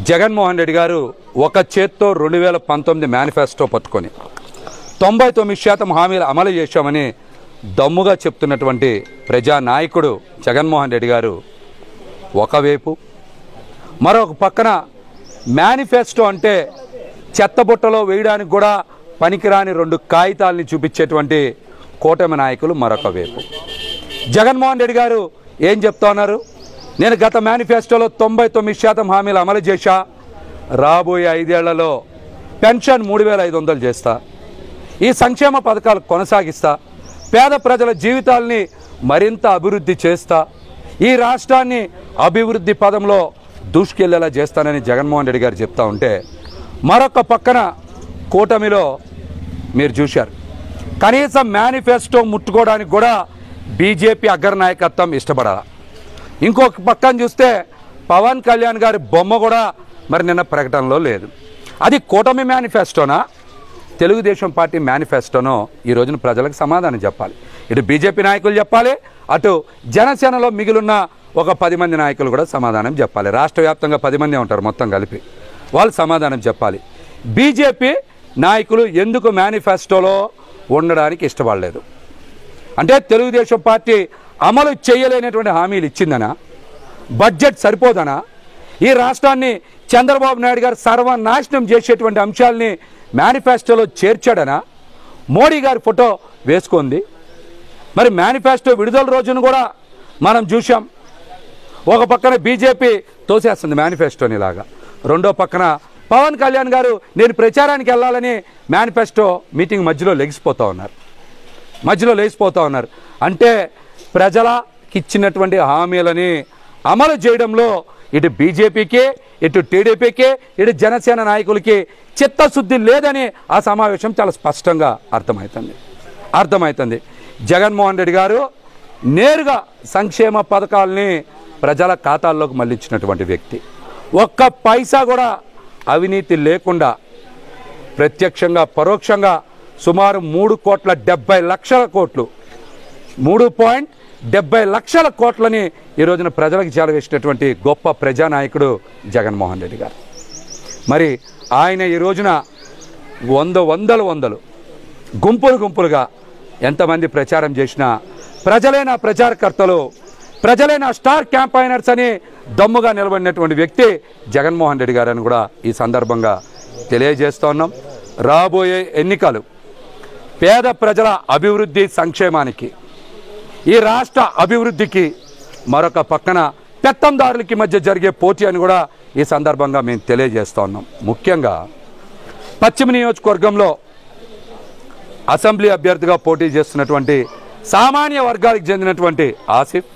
జగన్మోహన్ రెడ్డి గారు ఒక చేత్తో 2019 మేనిఫెస్టో పట్టుకొని 99% హామీలు అమలు చేశామని దమ్ముగా చెప్తున్నటువంటి ప్రజానాయకుడు జగన్మోహన్ రెడ్డి గారు ఒకవైపు, మరొక పక్కన మేనిఫెస్టో అంటే చెత్తబుట్టలో వేయడానికి కూడా పనికిరాని 2 కాగితాలని చూపించేటువంటి కూటమి నాయకులు మరొక వైపు. జగన్మోహన్ రెడ్డి గారు ఏం చెప్తా ఉన్నారు? నేను గత మేనిఫెస్టోలో 99% హామీలు అమలు చేశా, రాబోయే 5 ఏళ్లలో పెన్షన్ 3500 చేస్తా, ఈ సంక్షేమ పథకాలు కొనసాగిస్తా, పేద ప్రజల జీవితాలని మరింత అభివృద్ధి చేస్తా, ఈ రాష్ట్రాన్ని అభివృద్ధి పదంలో దూసుకెళ్లేలా చేస్తానని జగన్మోహన్ రెడ్డి గారు చెప్తా ఉంటే, మరొక పక్కన కూటమిలో మీరు చూశారు కనీసం మేనిఫెస్టో ముట్టుకోవడానికి కూడా బీజేపీ అగ్రనాయకత్వం ఇష్టపడాల. ఇంకొక పక్కన చూస్తే పవన్ కళ్యాణ్ గారి బొమ్మ కూడా మరి నిన్న ప్రకటనలో లేదు. అది కూటమి మేనిఫెస్టోనా, తెలుగుదేశం పార్టీ మేనిఫెస్టోనో ఈ రోజున ప్రజలకు సమాధానం చెప్పాలి. ఇటు బీజేపీ నాయకులు చెప్పాలి, అటు జనసేనలో మిగిలిన ఒక 10 మంది నాయకులు కూడా సమాధానం చెప్పాలి. రాష్ట్ర వ్యాప్తంగా 10 మంది ఉంటారు మొత్తం కలిపి, వాళ్ళు సమాధానం చెప్పాలి. బీజేపీ నాయకులు ఎందుకు మేనిఫెస్టోలో ఉండడానికి ఇష్టపడలేదు? అంటే తెలుగుదేశం పార్టీ అమలు చేయలేనటువంటి హామీలు ఇచ్చిందనా? బడ్జెట్ సరిపోదనా? ఈ రాష్ట్రాన్ని చంద్రబాబు నాయుడు గారు సర్వనాశనం చేసేటువంటి అంశాలని మేనిఫెస్టోలో చేర్చాడనా? మోడీ గారి ఫోటో వేసుకుంది. మరి మేనిఫెస్టో విడుదల రోజును కూడా మనం చూసాం. ఒక పక్కన బీజేపీ తోసేస్తుంది మేనిఫెస్టోని లాగా, రెండో పక్కన పవన్ కళ్యాణ్ గారు నేను ప్రచారానికి వెళ్ళాలని మేనిఫెస్టో మీటింగ్ మధ్యలో లేచిపోతూ ఉన్నారు. అంటే ప్రజలకి ఇచ్చినటువంటి హామీలని అమలు చేయడంలో ఇటు బీజేపీకి, ఇటు టీడీపీకి, ఇటు జనసేన నాయకులకి చిత్తశుద్ధి లేదని ఆ సమావేశం చాలా స్పష్టంగా అర్థమవుతుంది. జగన్మోహన్ రెడ్డి గారు నేరుగా సంక్షేమ పథకాలని ప్రజల ఖాతాల్లోకి మళ్లించినటువంటి వ్యక్తి. ఒక్క పైసా కూడా అవినీతి లేకుండా ప్రత్యక్షంగా పరోక్షంగా సుమారు 3,70,00,000 కోట్లు, 3.70 కోట్లని ఈ రోజున ప్రజలకు చేరవేసినటువంటి గొప్ప ప్రజానాయకుడు జగన్మోహన్ రెడ్డి గారు. మరి ఆయన ఈ రోజున వందలు గుంపులుగా ఎంతమంది ప్రచారం చేసినా ప్రజలైన ప్రచారకర్తలు, ప్రజలైన స్టార్ క్యాంపైనర్స్ అని దమ్ముగా నిలబడినటువంటి వ్యక్తి జగన్మోహన్ రెడ్డి గారు అని కూడా ఈ సందర్భంగా తెలియజేస్తూ ఉన్నాం. రాబోయే ఎన్నికలు పేద ప్రజల అభివృద్ధి సంక్షేమానికి, ఈ రాష్ట్ర అభివృద్ధికి, మరొక పక్కన పెత్తందారులకి మధ్య జరిగే పోటీ అని కూడా ఈ సందర్భంగా మేము తెలియజేస్తూ ఉన్నాం. ముఖ్యంగా పశ్చిమ నియోజకవర్గంలో అసెంబ్లీ అభ్యర్థిగా పోటీ చేస్తున్నటువంటి సామాన్య వర్గాలకు చెందినటువంటి ఆసిఫ్,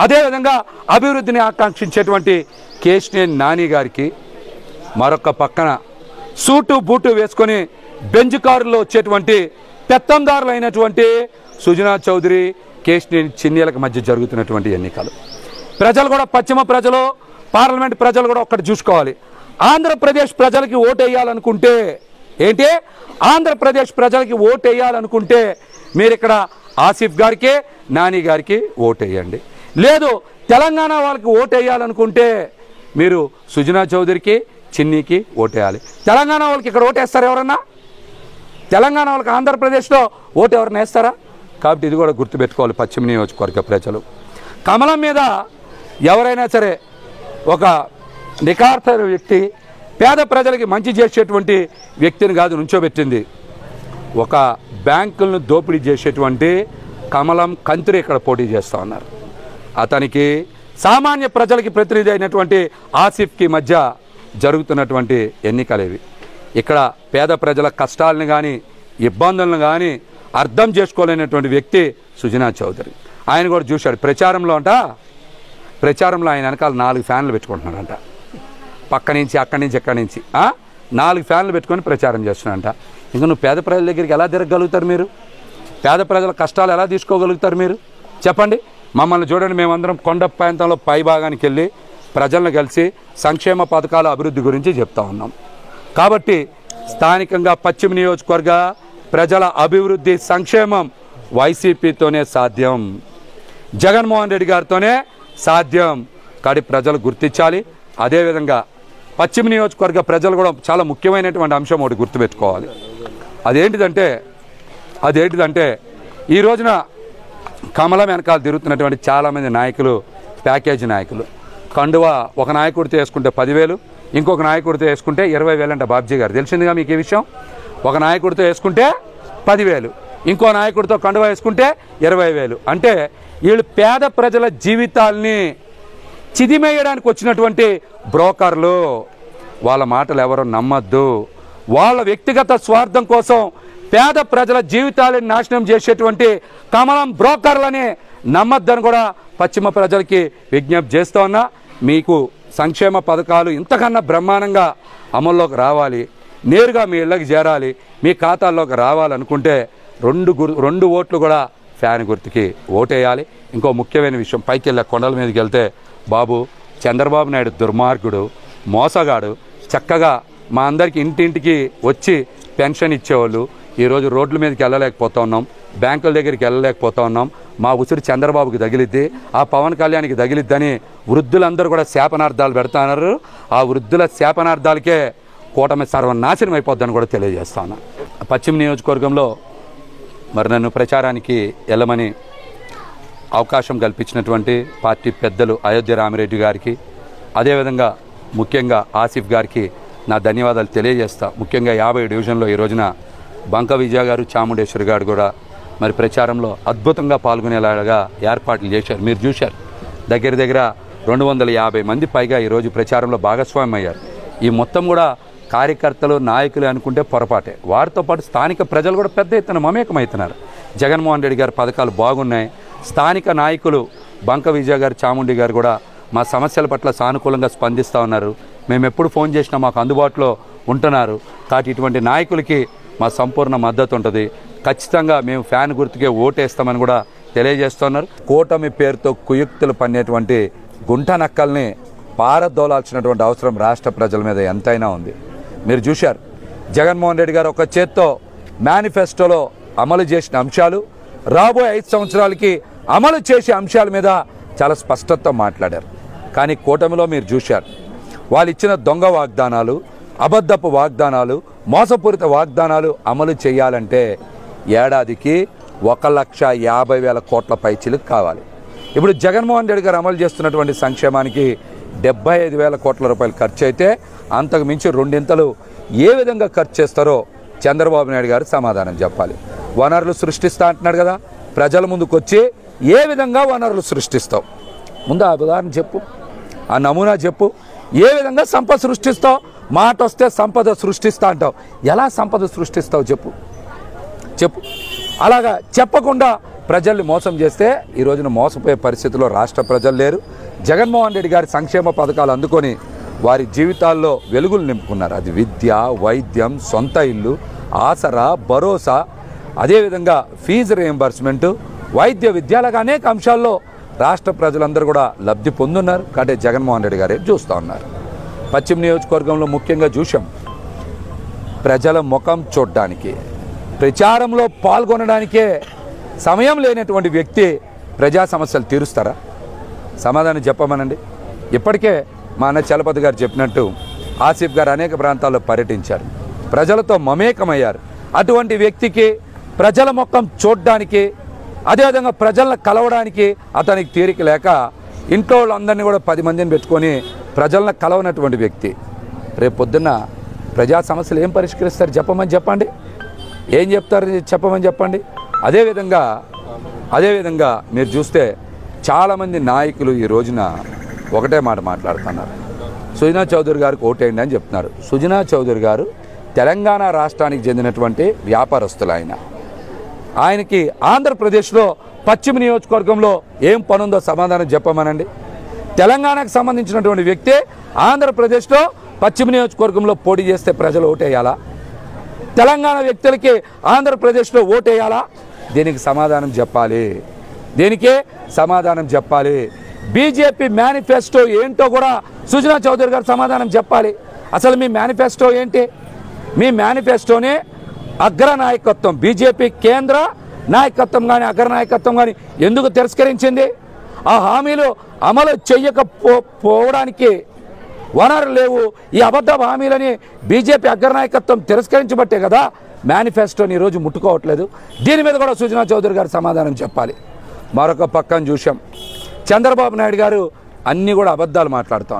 అదేవిధంగా అభివృద్ధిని ఆకాంక్షించేటువంటి కేశినేని నాని గారికి, మరొక పక్కన సూటు బూటు వేసుకొని బెంజ్ కారులో వచ్చేటువంటి పెత్తందారులు అయినటువంటి సుజనా చౌదరి, కేశినేని చిన్నీలకు మధ్య జరుగుతున్నటువంటి ఎన్నికలు. ప్రజలు కూడా, పశ్చిమ ప్రజలు, పార్లమెంట్ ప్రజలు కూడా ఒక్కటి చూసుకోవాలి. ఆంధ్రప్రదేశ్ ప్రజలకి ఓటు వేయాలనుకుంటే ఏంటి, ఆంధ్రప్రదేశ్ ప్రజలకి ఓటు వేయాలనుకుంటే మీరు ఇక్కడ ఆసిఫ్ గారికి, నాని గారికి ఓటు వేయండి. లేదు తెలంగాణ వాళ్ళకి ఓటు వేయాలనుకుంటే మీరు సుజనా చౌదరికి, చిన్నీకి ఓటేయాలి. తెలంగాణ వాళ్ళకి ఇక్కడ ఓటేస్తారా ఎవరన్నా? తెలంగాణ వాళ్ళకి ఆంధ్రప్రదేశ్లో ఓటు ఎవరన్నా వేస్తారా? కాబట్టి ఇది కూడా గుర్తుపెట్టుకోవాలి పశ్చిమ నియోజకవర్గ ప్రజలు. కమలం మీద ఎవరైనా సరే ఒక నిఖార్తైన వ్యక్తి, పేద ప్రజలకి మంచి చేసేటువంటి వ్యక్తిని కాదు నుంచోబెట్టింది, ఒక బ్యాంకులను దోపిడీ చేసేటువంటి కమలం కంత్రి ఇక్కడ పోటీ చేస్తూ ఉన్నారు. అతనికి సామాన్య ప్రజలకి ప్రతినిధి అయినటువంటి ఆసిఫ్కి మధ్య జరుగుతున్నటువంటి ఎన్నికలేవి. ఇక్కడ పేద ప్రజల కష్టాలను కానీ ఇబ్బందులను కానీ అర్థం చేసుకోలేనటువంటి వ్యక్తి సుజనా చౌదరి. ఆయన కూడా చూశాడు ప్రచారంలో ఆయన వెనకాల 4 ఫ్యాన్లు పెట్టుకుంటున్నాడంట. పక్క నుంచి, అక్కడి నుంచి, ఎక్కడి నుంచి 4 ఫ్యాన్లు పెట్టుకొని ప్రచారం చేస్తున్నాడంట. ఇంకా నువ్వు పేద ప్రజల దగ్గరికి ఎలా తిరగలుగుతారు? మీరు పేద ప్రజల కష్టాలు ఎలా తీసుకోగలుగుతారు మీరు? చెప్పండి. మమ్మల్ని చూడండి, మేమందరం కొండ ప్రాంతంలో పై భాగానికి వెళ్ళి ప్రజలను కలిసి సంక్షేమ పథకాల అభివృద్ధి గురించి చెప్తా ఉన్నాం. కాబట్టి స్థానికంగా పశ్చిమ నియోజకవర్గ ప్రజల అభివృద్ధి సంక్షేమం వైసీపీతోనే సాధ్యం, జగన్మోహన్ రెడ్డి గారితోనే సాధ్యం. కాబట్టి ప్రజలు గుర్తించాలి. అదేవిధంగా పశ్చిమ నియోజకవర్గ ప్రజలు కూడా చాలా ముఖ్యమైనటువంటి అంశం ఒకటి గుర్తుపెట్టుకోవాలి. అదేంటిదంటే ఈ రోజున కమలం వెనకాల తిరుగుతున్నటువంటి చాలామంది నాయకులు ప్యాకేజీ నాయకులు. కండువా ఒక నాయకుడితో వేసుకుంటే 10,000, ఇంకొక నాయకుడితో వేసుకుంటే 20,000 అంట. బాబ్జీ గారు తెలిసిందిగా మీకు ఈ విషయం. ఒక నాయకుడితో వేసుకుంటే 10,000, ఇంకో నాయకుడితో కండువా వేసుకుంటే 20,000. అంటే వీళ్ళు పేద ప్రజల జీవితాల్ని చిదిమేయడానికి వచ్చినటువంటి బ్రోకర్లు. వాళ్ళ మాటలు ఎవరు నమ్మద్దు. వాళ్ళ వ్యక్తిగత స్వార్థం కోసం పేద ప్రజల జీవితాలను నాశనం చేసేటువంటి కమలం బ్రోకర్లని నమ్మద్దని కూడా పశ్చిమ ప్రజలకి విజ్ఞప్తి చేస్తూ ఉన్నా. మీకు సంక్షేమ పథకాలు ఇంతకన్నా బ్రహ్మాండంగా అమల్లోకి రావాలి, నేరుగా మీ ఇళ్ళకి చేరాలి, మీ ఖాతాల్లోకి రావాలనుకుంటే 2 ఓట్లు కూడా ఫ్యాన్ గుర్తుకి ఓటేయాలి. ఇంకో ముఖ్యమైన విషయం, పైకి వెళ్ళే కొండల మీదకి వెళ్తే బాబు చంద్రబాబు నాయుడు దుర్మార్గుడు, మోసగాడు. చక్కగా మా అందరికి ఇంటింటికి వచ్చి పెన్షన్ ఇచ్చేవాళ్ళు ఈరోజు రోడ్ల మీదకి వెళ్ళలేకపోతా ఉన్నాం, బ్యాంకుల దగ్గరికి వెళ్ళలేకపోతా ఉన్నాం. మా ఉసిరి చంద్రబాబుకి తగిలిద్ది, ఆ పవన్ కళ్యాణ్కి తగిలిద్దని వృద్ధులందరూ కూడా శాపనార్థాలు పెడతాన్నారు. ఆ వృద్ధుల శాపనార్థాలకే కూటమి సర్వనాశనం అయిపోద్దని కూడా తెలియజేస్తాను. పశ్చిమ నియోజకవర్గంలో మరి నన్ను ప్రచారానికి వెళ్ళమని అవకాశం కల్పించినటువంటి పార్టీ పెద్దలు అయోధ్య రామిరెడ్డి గారికి, అదేవిధంగా ముఖ్యంగా ఆసిఫ్ గారికి నా ధన్యవాదాలు తెలియజేస్తా. ముఖ్యంగా 50 డివిజన్లో ఈ రోజున బంక విజయ గారు, చాముండేశ్వరి గారు కూడా మరి ప్రచారంలో అద్భుతంగా పాల్గొనేలాగా ఏర్పాట్లు చేశారు. మీరు చూశారు, దగ్గర 250 మంది పైగా ఈరోజు ప్రచారంలో భాగస్వామ్యం అయ్యారు. ఈ మొత్తం కూడా కార్యకర్తలు, నాయకులు అనుకుంటే పొరపాటే. వారితో పాటు స్థానిక ప్రజలు కూడా పెద్ద ఎత్తున మమేకమవుతున్నారు. జగన్మోహన్ రెడ్డి గారి పథకాలు బాగున్నాయి. స్థానిక నాయకులు బంక విజయ గారు, చాముండి గారు కూడా మా సమస్యల పట్ల సానుకూలంగా స్పందిస్తూ ఉన్నారు. మేము ఎప్పుడు ఫోన్ చేసినా మాకు అందుబాటులో ఉంటున్నారు. కాబట్టి ఇటువంటి నాయకులకి మా సంపూర్ణ మద్దతు ఉంటుంది. ఖచ్చితంగా మేము ఫ్యాన్ గుర్తుకే ఓటేస్తామని కూడా తెలియజేస్తున్నారు. కూటమి పేరుతో కుయుక్తులు పన్నేటువంటి గుంట నక్కల్ని పారదోలాల్సినటువంటి అవసరం రాష్ట్ర ప్రజల మీద ఎంతైనా ఉంది. మీరు చూశారు, జగన్మోహన్ రెడ్డి గారు ఒక చేత్తో మేనిఫెస్టోలో అమలు చేసిన అంశాలు, రాబోయే 5 సంవత్సరాలకి అమలు చేసే అంశాల మీద చాలా స్పష్టతతో మాట్లాడారు. కానీ కూటమిలో మీరు చూశారు, వాళ్ళు ఇచ్చిన దొంగ వాగ్దానాలు, అబద్ధపు వాగ్దానాలు, మోసపూరిత వాగ్దానాలు అమలు చేయాలంటే ఏడాదికి 1,50,000 కోట్ల పైచిలకు కావాలి. ఇప్పుడు జగన్మోహన్ రెడ్డి గారు అమలు చేస్తున్నటువంటి సంక్షేమానికి 75,000 కోట్ల రూపాయలు ఖర్చు అయితే అంతకు మించి 2 ఏ విధంగా ఖర్చు చేస్తారో చంద్రబాబు నాయుడు గారు సమాధానం చెప్పాలి. వనరులు సృష్టిస్తా అంటున్నాడు కదా, ప్రజల ముందుకు వచ్చి ఏ విధంగా వనరులు సృష్టిస్తావు, ముందు ఆ ఉదాహరణ చెప్పు, ఆ నమూనా చెప్పు. ఏ విధంగా సంపద సృష్టిస్తావు? మాట వస్తే సంపద సృష్టిస్తా అంటావు, ఎలా సంపద సృష్టిస్తావు చెప్పు. అలాగా చెప్పకుండా ప్రజల్ని మోసం చేస్తే ఈ రోజున మోసపోయే పరిస్థితిలో రాష్ట్ర ప్రజలు లేరు. జగన్మోహన్ రెడ్డి గారి సంక్షేమ పథకాలు అందుకొని వారి జీవితాల్లో వెలుగులు నింపుకున్నారు. అది విద్య, వైద్యం, సొంత ఇల్లు, ఆసరా, భరోసా, అదేవిధంగా ఫీజు రీయింబర్స్మెంటు, వైద్య విద్యాలుగా అనేక అంశాల్లో రాష్ట్ర ప్రజలందరూ కూడా లబ్ధి పొందున్నారు. కాబట్టి జగన్మోహన్ రెడ్డి గారే చూస్తూ ఉన్నారు. పశ్చిమ నియోజకవర్గంలో ముఖ్యంగా చూసాం, ప్రజల ముఖం చూడడానికి, ప్రచారంలో పాల్గొనడానికే సమయం లేనటువంటి వ్యక్తి ప్రజా సమస్యలు తీరుస్తారా? సమాధానం చెప్పమనండి. ఇప్పటికే మా అన్న చలపతి గారు చెప్పినట్టు ఆసిఫ్ గారు అనేక ప్రాంతాల్లో పర్యటించారు, ప్రజలతో మమేకమయ్యారు. అటువంటి వ్యక్తికి ప్రజల ముఖం చూడడానికి, అదేవిధంగా ప్రజలను కలవడానికి అతనికి తీరిక లేక ఇంట్లో వాళ్ళందరినీ కూడా 10 మందిని పెట్టుకొని ప్రజలను కలవనటువంటి వ్యక్తి రేపు పొద్దున్న ప్రజా సమస్యలు ఏం పరిష్కరిస్తారు చెప్పండి, ఏం చెప్తారు చెప్పమని చెప్పండి. అదేవిధంగా మీరు చూస్తే చాలామంది నాయకులు ఈ రోజున ఒకటే మాట మాట్లాడుతున్నారు, సుజనా చౌదరి గారికి ఓటేయండి అని చెప్తున్నారు. సుజనా చౌదరి గారు తెలంగాణ రాష్ట్రానికి చెందినటువంటి వ్యాపారస్తులు. ఆయనకి ఆంధ్రప్రదేశ్లో పశ్చిమ నియోజకవర్గంలో ఏం పనుందో సమాధానం చెప్పమనండి. తెలంగాణకు సంబంధించినటువంటి వ్యక్తి ఆంధ్రప్రదేశ్లో పశ్చిమ నియోజకవర్గంలో పోటీ చేస్తే ప్రజలు ఓటేయాలా? తెలంగాణ వ్యక్తులకి ఆంధ్రప్రదేశ్లో ఓటేయాలా? దీనికి సమాధానం చెప్పాలి. బీజేపీ మేనిఫెస్టో ఏంటో కూడా సుజనా చౌదరి గారు సమాధానం చెప్పాలి. అసలు మీ మేనిఫెస్టో ఏంటి? మీ మేనిఫెస్టోని అగ్రనాయకత్వం, బీజేపీ కేంద్ర నాయకత్వం కానీ అగ్రనాయకత్వం కానీ ఎందుకు తిరస్కరించింది? ఆ హామీలు అమలు చేయకపోవడానికి వనరులు లేవు. ఈ అబద్ధ హామీలని బీజేపీ అగ్రనాయకత్వం తిరస్కరించబట్టే కదా మేనిఫెస్టోని ఈరోజు ముట్టుకోవట్లేదు. దీని మీద కూడా సుజనా చౌదరి గారు సమాధానం చెప్పాలి. మరొక పక్కన చూసాం, చంద్రబాబు నాయుడు గారు అన్నీ కూడా అబద్ధాలు మాట్లాడుతూ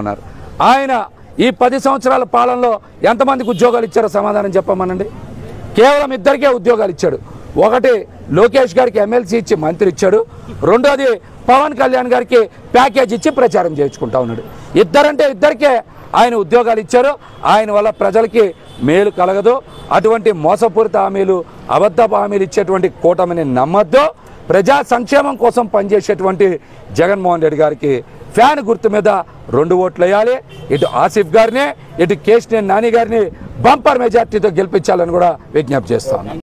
ఉన్నారు. ఆయన ఈ 10 సంవత్సరాల పాలనలో ఎంతమందికి ఉద్యోగాలు ఇచ్చారో సమాధానం చెప్పమనండి. కేవలం 2కే ఉద్యోగాలు ఇచ్చాడు. ఒకటి లోకేష్ గారికి ఎమ్మెల్సీ ఇచ్చి మంత్రి ఇచ్చాడు, రెండోది పవన్ కళ్యాణ్ గారికి ప్యాకేజ్ ఇచ్చి ప్రచారం చేయించుకుంటా ఉన్నాడు. ఇద్దరికే ఆయన ఉద్యోగాలు ఇచ్చారు. ఆయన వల్ల ప్రజలకి మేలు కలగదు. అటువంటి మోసపూరిత హామీలు, అబద్ధ హామీలు ఇచ్చేటువంటి కూటమిని నమ్మద్దు. ప్రజా సంక్షేమం కోసం పనిచేసేటువంటి జగన్మోహన్ రెడ్డి గారికి ఫ్యాన్ గుర్తు మీద 2 ఓట్లు వేయాలి. ఇటు ఆసిఫ్ గారిని, ఇటు కేశినేని నాని గారిని బంపర్ మెజార్టీతో గెలిపించాలని కూడా విజ్ఞప్తి చేస్తాను.